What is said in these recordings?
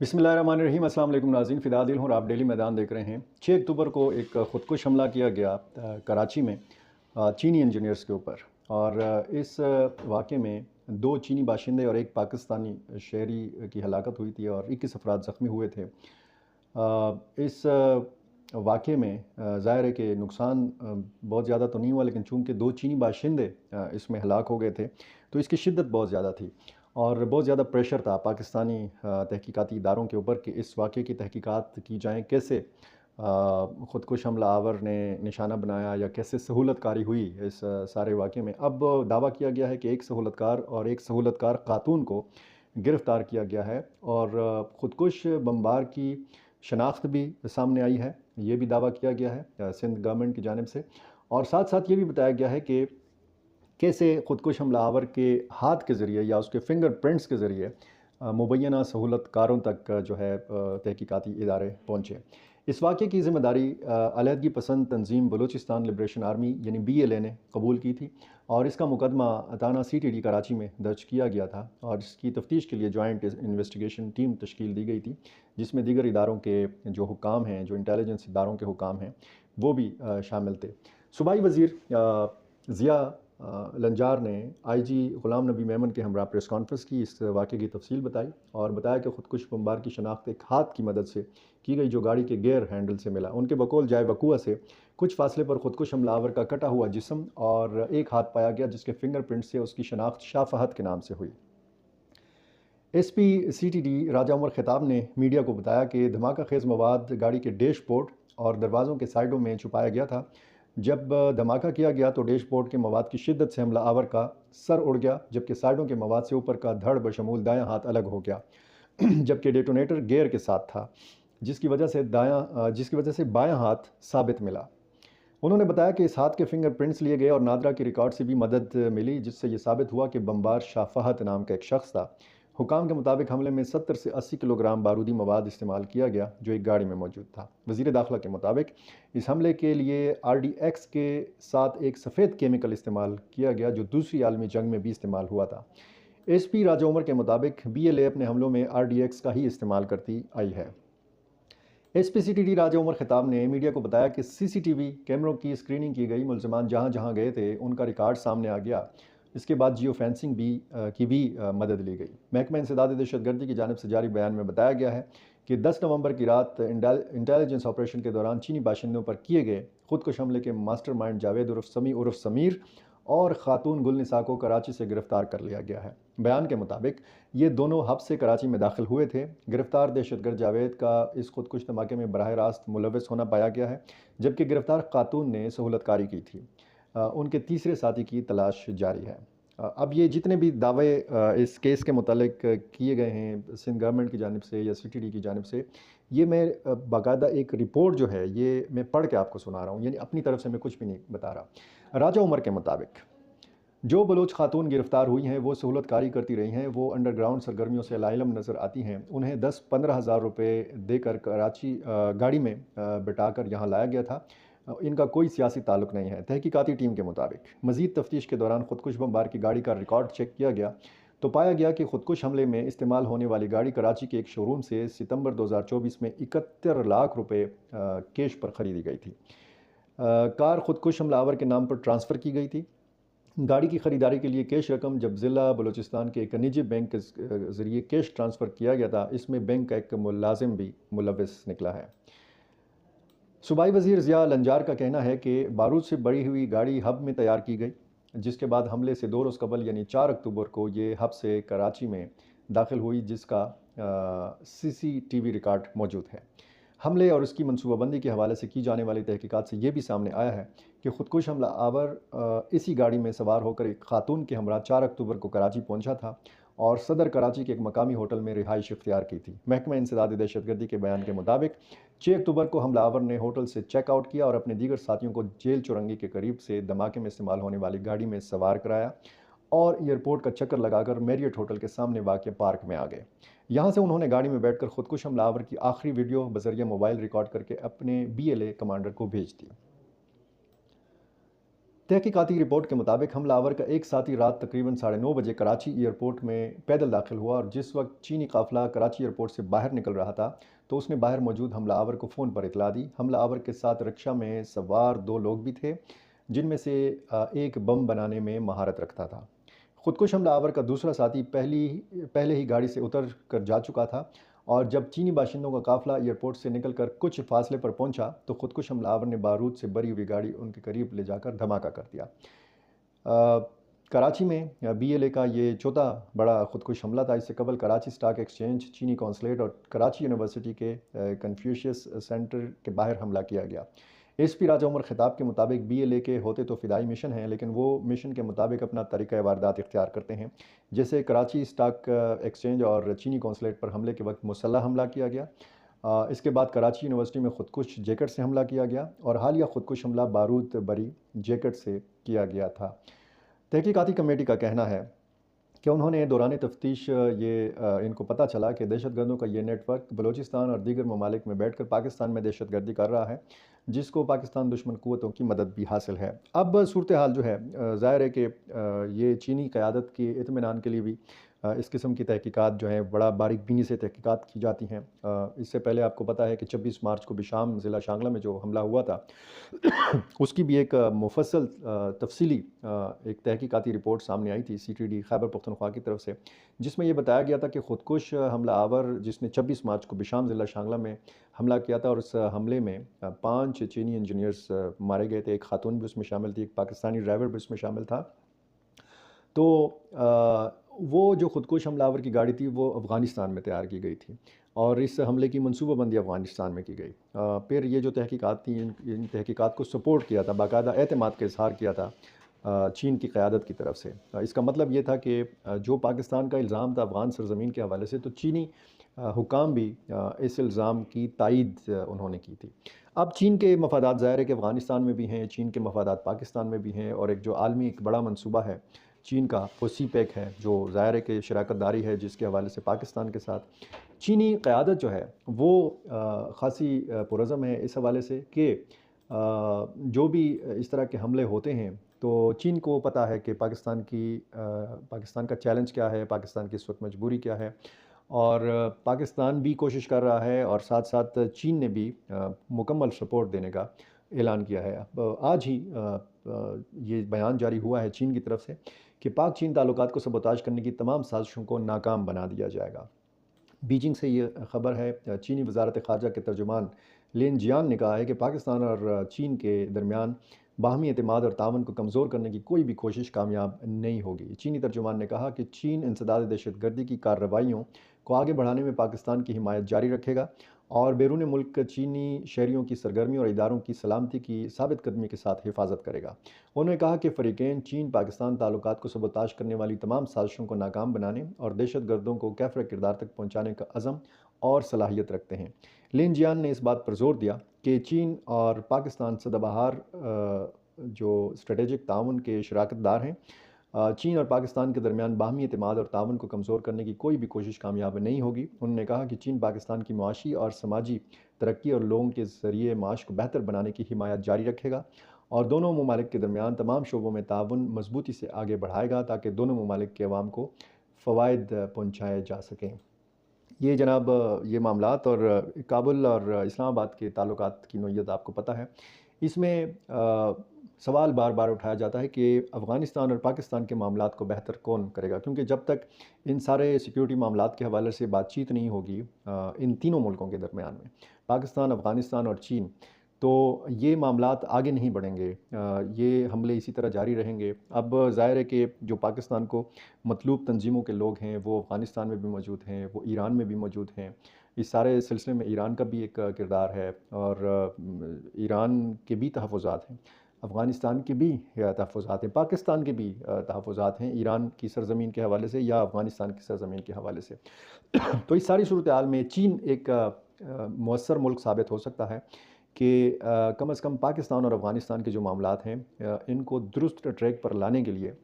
बिस्मिल्लाहिर्रहमानिर्रहीम। अस्सलाम वालेकुम नाज़रीन, फ़िदा दिल हूँ और आप डेली मैदान देख रहे हैं। 6 अक्टूबर को एक ख़ुदकुश हमला किया गया कराची में चीनी इंजीनियर्स के ऊपर। और इस वाक़े में 2 चीनी बाशिंदे और 1 पाकिस्तानी शहरी की हलाकत हुई थी और 21 अफराद ज़ख्मी हुए थे। इस वाक़े में ज़ाहिर है कि नुकसान बहुत ज़्यादा तो नहीं हुआ, लेकिन चूँकि 2 चीनी बाशिंदे इसमें हलाक हो गए थे, तो इसकी शिद्दत बहुत ज़्यादा थी और बहुत ज़्यादा प्रेशर था पाकिस्तानी तहकीकाती इदारों के ऊपर कि इस वाक़े की तहकीकात की जाएँ, कैसे ख़ुदकुश हमला आवर ने निशाना बनाया या कैसे सहूलत कारी हुई इस सारे वाक़े में। अब दावा किया गया है कि एक सहूलतकार और एक सहूलतकार ख़ातून को गिरफ़्तार किया गया है और ख़ुदकुश बमबार की शनाख्त भी सामने आई है, ये भी दावा किया गया है सिंध गवर्नमेंट की जानिब से। और साथ साथ ये भी बताया गया है कि कैसे ख़ुदकुश हमलावर के हाथ के ज़रिए या उसके फिंगर प्रिंट्स के ज़रिए मुबैना सहूलतकारों तक जो है तहकीकाती इदारे पहुँचे। इस वाक़े की ज़िम्मेदारी अलहदगी पसंद तंजीम बलूचिस्तान लिबरेशन आर्मी यानी BLA ने कबूल की थी और इसका मुकदमा थाना CTD कराची में दर्ज किया गया था और इसकी तफ्तीश के लिए जॉइंट इन्वेस्टिगेशन टीम तश्कील दी गई थी, जिसमें दीगर इदारों के जो हुकाम हैं, जो इंटेलिजेंस इदारों के हुकाम हैं, वो भी शामिल थे। सूबाई वज़ीर ज़िया लंजार ने IG ग़ुलाम नबी मेमन के हमरा प्रेस कॉन्फ्रेंस की, इस वाक़े की तफसील बताई और बताया कि ख़ुदकुश बमबार की शनाख्त एक हाथ की मदद से की गई, जो गाड़ी के गियर हैंडल से मिला। उनके बकौल जाए वक़ुआ से कुछ फासले पर ख़ुदकुश हमलावर का कटा हुआ जिस्म और एक हाथ पाया गया, जिसके फिंगर प्रिंट से उसकी शनाख्त शाह फहद के नाम से हुई। SP CTD राजा उमर ख़िताब ने मीडिया को बताया कि धमाका खेज़ मवाद गाड़ी के डैशबोर्ड और दरवाज़ों के साइडों में छुपाया गया था। जब धमाका किया गया तो डैशबोर्ड के मवाद की शिद्दत से हमला आवर का सर उड़ गया, जबकि साइडों के मवाद से ऊपर का धड़ बशमूल दायां हाथ अलग हो गया जबकि डेटोनेटर गियर के साथ था, जिसकी वजह से बायां हाथ साबित मिला। उन्होंने बताया कि इस हाथ के फिंगर प्रिंट्स लिए गए और नादरा के रिकॉर्ड से भी मदद मिली, जिससे ये साबित हुआ कि बमबार शाह फहद नाम का एक शख्स था। हुकाम के मुताबिक हमले में 70 से 80 किलोग्राम बारूदी मवाद इस्तेमाल किया गया, जो एक गाड़ी में मौजूद था। वज़ीर दाखिला के मुताबिक इस हमले के लिए RDX के साथ एक सफ़ेद केमिकल इस्तेमाल किया गया, जो दूसरी आलमी जंग में भी इस्तेमाल हुआ था। SP राजा उमर के मुताबिक BLA अपने हमलों में RDX का ही इस्तेमाल करती आई है। SP CTD राजा उमर ख़िताब ने मीडिया को बताया कि CCTV कैमरों की स्क्रीनिंग की गई, मुलज़मान जहाँ जहाँ गए थे उनका रिकॉर्ड सामने आ गया। इसके बाद जियो फेंसिंग की भी मदद ली गई। महकमा इंसदाद दहशतगर्दी की जानिब से जारी बयान में बताया गया है कि 10 नवंबर की रात इंटेलिजेंस ऑपरेशन के दौरान चीनी बाशिंदों पर किए गए ख़ुदकुश हमले के मास्टरमाइंड जावेद उर्फ समीर और ख़ातून गुलनिसा को कराची से गिरफ़्तार कर लिया गया है। बयान के मुताबिक ये दोनों हब से कराची में दाखिल हुए थे। गिरफ़्तार दहशतगर्द जावेद का इस ख़ुदकुश धमाके में बराह रास्त मुलव्वस होना पाया गया है, जबकि गिरफ़्तार ख़ातून ने सहूलतकारी की थी। उनके तीसरे साथी की तलाश जारी है। अब ये जितने भी दावे इस केस के मुतालिक किए गए हैं सिंध गवर्नमेंट की जानिब से या CTD की जानिब से, ये मैं बाकायदा एक रिपोर्ट जो है ये मैं पढ़ के आपको सुना रहा हूँ, यानी अपनी तरफ से मैं कुछ भी नहीं बता रहा। राजा उमर के मुताबिक जो बलोच खातून गिरफ़्तार हुई हैं वो सहूलतकारी करती रही हैं, वो अंडरग्राउंड सरगर्मियों से लाइलम नज़र आती हैं। उन्हें 10-15 हज़ार रुपये देकर कराची गाड़ी में बिठाकर यहाँ लाया गया था। इनका कोई सियासी ताल्लुक़ नहीं है। तहकीकाती टीम के मुताबिक मज़ीद तफ्तीश के दौरान ख़ुदकुश बमबार की गाड़ी का रिकॉर्ड चेक किया गया तो पाया गया कि ख़ुदकुश हमले में इस्तेमाल होने वाली गाड़ी कराची के एक शोरूम से सितंबर 2024 में 71 लाख रुपये कैश पर ख़रीदी गई थी। कार ख़ुदकुश हमलावर के नाम पर ट्रांसफ़र की गई थी। गाड़ी की ख़रीदारी के लिए कैश रकम जब ज़िला बलूचिस्तान के एक निजी बैंक के ज़रिए कैश ट्रांसफ़र किया गया था, इसमें बैंक का एक मुलाजिम भी मुलव्वस निकला है। सूबाई वज़ीर ज़िया लंजार का कहना है कि बारूद से बड़ी हुई गाड़ी हब में तैयार की गई, जिसके बाद हमले से 2 रोज़ कबल यानी 4 अक्टूबर को ये हब से कराची में दाखिल हुई, जिसका CCTV रिकॉर्ड मौजूद है। हमले और उसकी मनसूबाबंदी के हवाले से की जाने वाली तहकीकात से ये भी सामने आया है कि ख़ुदकुश हमला आवर इसी गाड़ी में सवार होकर एक खातून के हमरा 4 अक्टूबर को कराची पहुंचा था और सदर कराची के एक मकामी होटल में रिहाइश इख्तियार की थी। महकमा इंसदाद दहशतगर्दी के बयान के मुताबिक 6 अक्टूबर को हमला आवर ने होटल से चेकआउट किया और अपने दीगर साथियों को जेल चौरंगी के करीब से धमाके में इस्तेमाल होने वाली गाड़ी में सवार कराया और एयरपोर्ट का चक्कर लगाकर मैरियट होटल के सामने वाक़ पार्क में आ गए। यहाँ से उन्होंने गाड़ी में बैठकर ख़ुदकुश हमलावर की आखिरी वीडियो बज़रिया मोबाइल रिकॉर्ड करके अपने BLA कमांडर को भेज दी। तहकीकाती रिपोर्ट के मुताबिक हमला आवर का एक साथी रात तकरीबन 9:30 बजे कराची एयरपोर्ट में पैदल दाखिल हुआ और जिस वक्त चीनी काफिला कराची एयरपोर्ट से बाहर निकल रहा था तो उसने बाहर मौजूद हमला आवर को फ़ोन पर इतला दी। हमला आवर के साथ रिक्शा में सवार 2 लोग भी थे, जिनमें से एक बम बनाने में महारत रखता था। खुदकुश हमला आवर का दूसरा साथी पहले ही गाड़ी से उतर कर जा चुका था और जब चीनी बाशिंदों का काफिला एयरपोर्ट से निकलकर कुछ फासले पर पहुंचा तो खुदकुश हमलावर ने बारूद से भरी हुई गाड़ी उनके करीब ले जाकर धमाका कर दिया। कराची में BLA का ये चौथा बड़ा खुदकुश हमला था। इससे कबल कराची स्टॉक एक्सचेंज, चीनी कौंसलेट और कराची यूनिवर्सिटी के कन्फ्यूशियस सेंटर के बाहर हमला किया गया। SP राजा उमर खिताब के मुताबिक BLA के होते तो फ़िदाई मिशन हैं, लेकिन वो मिशन के मुताबिक अपना तरीक़ा वारदात इख्तियार करते हैं। जैसे कराची स्टॉक एक्सचेंज और चीनी कौंसलेट पर हमले के वक्त मुसल्लह हमला किया गया। इसके बाद कराची यूनिवर्सिटी में खुदकुश जैकेट से हमला किया गया और हालिया खुदकुश हमला बारूद भरी जैकेट से किया गया था। तहकीकाती कमेटी का कहना है कि उन्होंने दौरान तफ्तीश इनको पता चला कि दहशतगर्दों का ये नेटवर्क बलूचिस्तान और दीगर ममालिक में बैठकर पाकिस्तान में दहशतगर्दी कर रहा है, जिसको पाकिस्तान दुश्मन क़ुव्वतों की मदद भी हासिल है। अब सूरत हाल जो है ज़ाहिर है कि ये चीनी क़यादत के इत्मीनान के लिए भी इस किस्म की तहकीकात जो हैं बड़ा बारीक बीनी से तहकीकात की जाती हैं। इससे पहले आपको पता है कि 26 मार्च को बिशाम ज़िला शांगला में जो हमला हुआ था उसकी भी एक मुफस्सल तफसीली एक तहकीकाती रिपोर्ट सामने आई थी CTD खैबर पख्तूनख्वा की तरफ से, जिसमें ये बताया गया था कि खुदकुश हमला आवर जिसने 26 मार्च को बिशाम ज़िला शांगला में हमला किया था और उस हमले में 5 चीनी इंजीनियर्स मारे गए थे। एक खातून भी उसमें शामिल थी, एक पाकिस्तानी ड्राइवर भी उसमें शामिल था। तो वो जो खुदकुश हमलावर की गाड़ी थी वो अफ़गानिस्तान में तैयार की गई थी और इस हमले की मनसूबाबंदी अफ़गानिस्तान में की गई। फिर ये जो तहकीकात थी इन तहकीकात को सपोर्ट किया था, बाकायदा एतमाद का इज़हार किया था चीन की क़यादत की तरफ से। इसका मतलब ये था कि जो पाकिस्तान का इल्ज़ाम था अफ़गान सरज़मीन के हवाले से, तो चीनी हुकाम भी इस इल्ज़ाम की तायीद उन्होंने की थी। अब चीन के मफादात ज़ाहिर है कि अफ़गानिस्तान में भी हैं, चीन के मफादात पाकिस्तान में भी हैं और एक जो आलमी एक बड़ा मनसूबा है चीन का वो CPEC है, जो ज़ाहिर है कि शराकत दारी है जिसके हवाले से पाकिस्तान के साथ चीनी क़यादत जो है वो ख़ासी पुरज़म है इस हवाले से कि जो भी इस तरह के हमले होते हैं तो चीन को पता है कि पाकिस्तान का चैलेंज क्या है, पाकिस्तान की इस वक्त मजबूरी क्या है और पाकिस्तान भी कोशिश कर रहा है और साथ साथ चीन ने भी मुकम्मल सपोर्ट देने का ऐलान किया है। अब आज ही ये बयान जारी हुआ है चीन की तरफ से कि पाक चीन ताल्लुकात को सबोताज करने की तमाम साजिशों को नाकाम बना दिया जाएगा। बीजिंग से ये ख़बर है, चीनी वज़ारत ख़ारजा के तर्जुमान लिन जियान ने कहा है कि पाकिस्तान और चीन के दरमियान बाहमी एतमाद और तावन को कमज़ोर करने की कोई भी कोशिश कामयाब नहीं होगी। चीनी तर्जुमान ने कहा कि चीन इंसदाद दहशतगर्दी की कार्रवाइयों को आगे बढ़ाने में पाकिस्तान की हिमायत जारी रखेगा और बैरून मुल्क चीनी शहरियों की सरगर्मी और इदारों की सलामती की साबित कदमी के साथ हिफाजत करेगा। उन्होंने कहा कि फ़रीक़ैन चीन पाकिस्तान ताल्लुकात को सबोताज करने वाली तमाम साजिशों को नाकाम बनाने और दहशतगर्दों को कैफ़र किरदार तक पहुँचाने का अज़म और सलाहियत रखते हैं। लिन जियान ने इस बात पर जोर दिया कि चीन और पाकिस्तान सदाबहार जो स्ट्रेटेजिक ताउन के शराकत दार हैं। चीन और पाकिस्तान के दरमियान बाहमी एतमाद और ताउन को कमज़ोर करने की कोई भी कोशिश कामयाब नहीं होगी। उन्होंने कहा कि चीन पाकिस्तान की मुआशी और समाजी तरक्की और लोगों के ज़रिए माश को बेहतर बनाने की हिमायत जारी रखेगा और दोनों ममालिक के दरमियान तमाम शोबों में ताउन मजबूती से आगे बढ़ाएगा ताकि दोनों ममालिक के अवाम को फ़वाइद पहुँचाए जा सकें। ये जनाब ये मामलात और काबुल और इस्लामाबाद के ताल्लुकात की नोयत आपको पता है। इसमें सवाल बार बार उठाया जाता है कि अफ़गानिस्तान और पाकिस्तान के मामलात को बेहतर कौन करेगा, क्योंकि जब तक इन सारे सिक्योरिटी मामलात के हवाले से बातचीत नहीं होगी इन तीनों मुल्कों के दरमियान में, पाकिस्तान, अफ़गानिस्तान और चीन, तो ये मामलात आगे नहीं बढ़ेंगे। ये हमले इसी तरह जारी रहेंगे। अब ज़ाहिर है कि जो पाकिस्तान को मतलूब तंजीमों के लोग हैं वो अफ़गानिस्तान में भी मौजूद हैं, वो ईरान में भी मौजूद हैं। इस सारे सिलसिले में ईरान का भी एक किरदार है और ईरान के भी तहफ़्फ़ुज़ात हैं, अफ़गानिस्तान के भी तहफ़्फ़ुज़ात हैं, पाकिस्तान के भी तहफ़्फ़ुज़ात हैं ईरान की सरज़मीन के हवाले से या अफ़गानिस्तान की सरज़मीन के हवाले से। तो इस सारी सूरत हाल में चीन एक मुअस्सर मुल्क साबित हो सकता है कि कम से कम पाकिस्तान और अफ़गानिस्तान के जो मामलात हैं इनको दुरुस्त ट्रैक पर लाने के लिए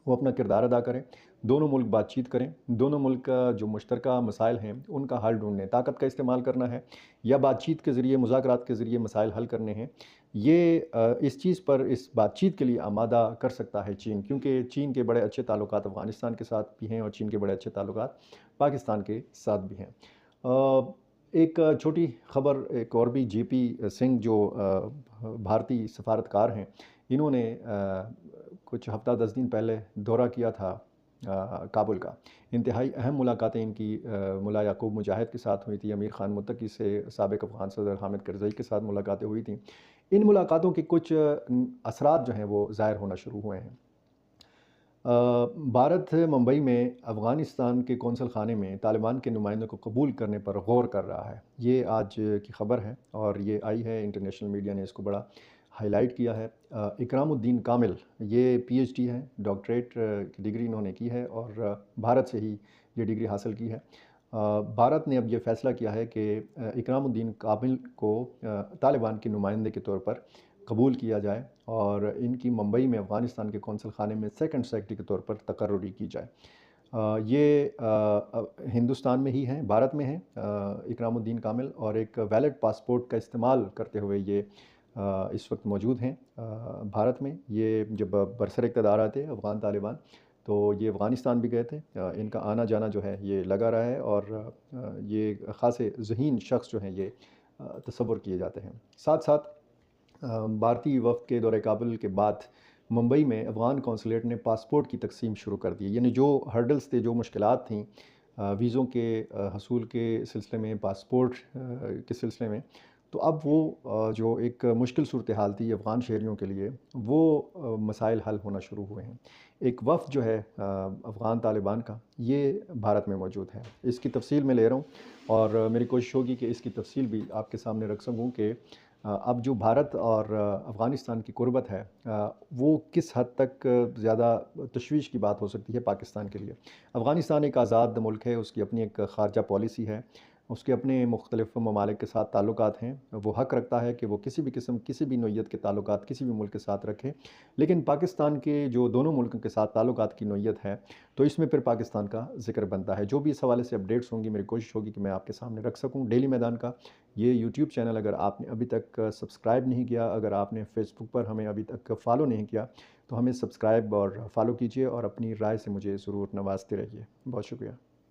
वो अपना किरदार अदा करें, दोनों मुल्क बातचीत करें, दोनों मुल्क का जो मुश्तरका मसाइल हैं उनका हल ढूँढें। ताकत का इस्तेमाल करना है या बातचीत के ज़रिए, मुज़ाकरात के ज़रिए मसाइल हल करने हैं, ये इस चीज़ पर, इस बातचीत के लिए आमादा कर सकता है चीन, क्योंकि चीन के बड़े अच्छे ताल्लुकात अफ़गानिस्तान के साथ भी हैं और चीन के बड़े अच्छे ताल्लुकात पाकिस्तान के साथ भी हैं। एक छोटी ख़बर एक और भी, जेपी सिंह जो भारतीय सफारतकार हैं, इन्होंने कुछ हफ़्ता 10 दिन पहले दौरा किया था काबुल का। इंतहाई अहम मुलाकातें इनकी मुल्ला याकूब मुजाहिद के साथ हुई थी, अमीर ख़ान मुत्तकी से साबिक़ अफ़गान सदर हामिद करज़ई के साथ मुलाकातें हुई थी। इन मुलाकातों के कुछ असरात जो हैं वो ज़ाहिर होना शुरू हुए हैं। भारत मुंबई में अफ़गानिस्तान के कौंसल ख़ाने में तालिबान के नुमाइंदों को कबूल करने पर गौर कर रहा है। ये आज की ख़बर है और ये आई है, इंटरनेशनल मीडिया ने इसको बड़ा हाईलाइट किया है। इकरामुद्दीन कामिल, ये पीएचडी हैं, डॉक्टरेट की डिग्री इन्होंने की है और भारत से ही ये डिग्री हासिल की है। भारत ने अब ये फ़ैसला किया है कि इकरामुद्दीन कामिल को तालिबान के नुमाइंदे के तौर पर कबूल किया जाए और इनकी मुंबई में अफ़गानिस्तान के कौंसल ख़ाने में सेकंड सेक्रेटरी के तौर पर तकर्रुरी की जाए। ये हिंदुस्तान में ही हैं, भारत में हैं इकरामुद्दीन कामिल, और एक वैलिड पासपोर्ट का इस्तेमाल करते हुए ये इस वक्त मौजूद हैं भारत में। ये जब बरसर इक़्तिदार आए थे अफ़गान तालिबान, तो ये अफ़गानिस्तान भी गए थे। इनका आना जाना जो है ये लगा रहा है और ये ख़ासे ज़हीन शख्स जो हैं ये तसव्वुर किए जाते हैं। साथ साथ भारतीय वफ़द के दौरे काबुल के बाद मुंबई में अफ़गान कौंसलेट ने पासपोर्ट की तकसीम शुरू कर दी। यानी जो हर्डल्स थे, जो मुश्किलात थीं वीज़ों के हसूल के सिलसिले में, पासपोर्ट के सिलसिले में, तो अब वो जो एक मुश्किल सूरत हाल थी अफ़गान शहरियों के लिए, वो मसाइल हल होना शुरू हुए हैं। एक वफ़द जो है अफ़गान तालिबान का, ये भारत में मौजूद है। इसकी तफ़सील मैं ले रहा हूँ और मेरी कोशिश होगी कि इसकी तफ़सील भी आपके सामने रख सकूँ कि अब जो भारत और अफ़गानिस्तान की कुर्बत है, वो किस हद तक ज़्यादा तशवीश की बात हो सकती है पाकिस्तान के लिए। अफ़गानिस्तान एक आज़ाद मुल्क है, उसकी अपनी एक ख़ारजा पॉलिसी है, उसके अपने मुख्तलिफ़ ममालिक के साथ ताल्लुकात हैं। वो हक़ रखता है कि वो किसी भी किस्म, किसी भी नौइयत के ताल्लुकात किसी भी मुल्क के साथ रखे। लेकिन पाकिस्तान के जो दोनों मुल्कों के साथ ताल्लुकात की नौइयत है, तो इसमें फिर पाकिस्तान का ज़िक्र बनता है। जो भी इस हवाले से अपडेट्स होंगी, मेरी कोशिश होगी कि मैं आपके सामने रख सकूँ। डेली मैदान का ये यूट्यूब चैनल अगर आपने अभी तक सब्सक्राइब नहीं किया, अगर आपने फ़ेसबुक पर हमें अभी तक फ़ॉलो नहीं किया, तो हमें सब्सक्राइब और फ़ॉलो कीजिए और अपनी राय से मुझे ज़रूर नवाज़ते रहिए। बहुत शुक्रिया।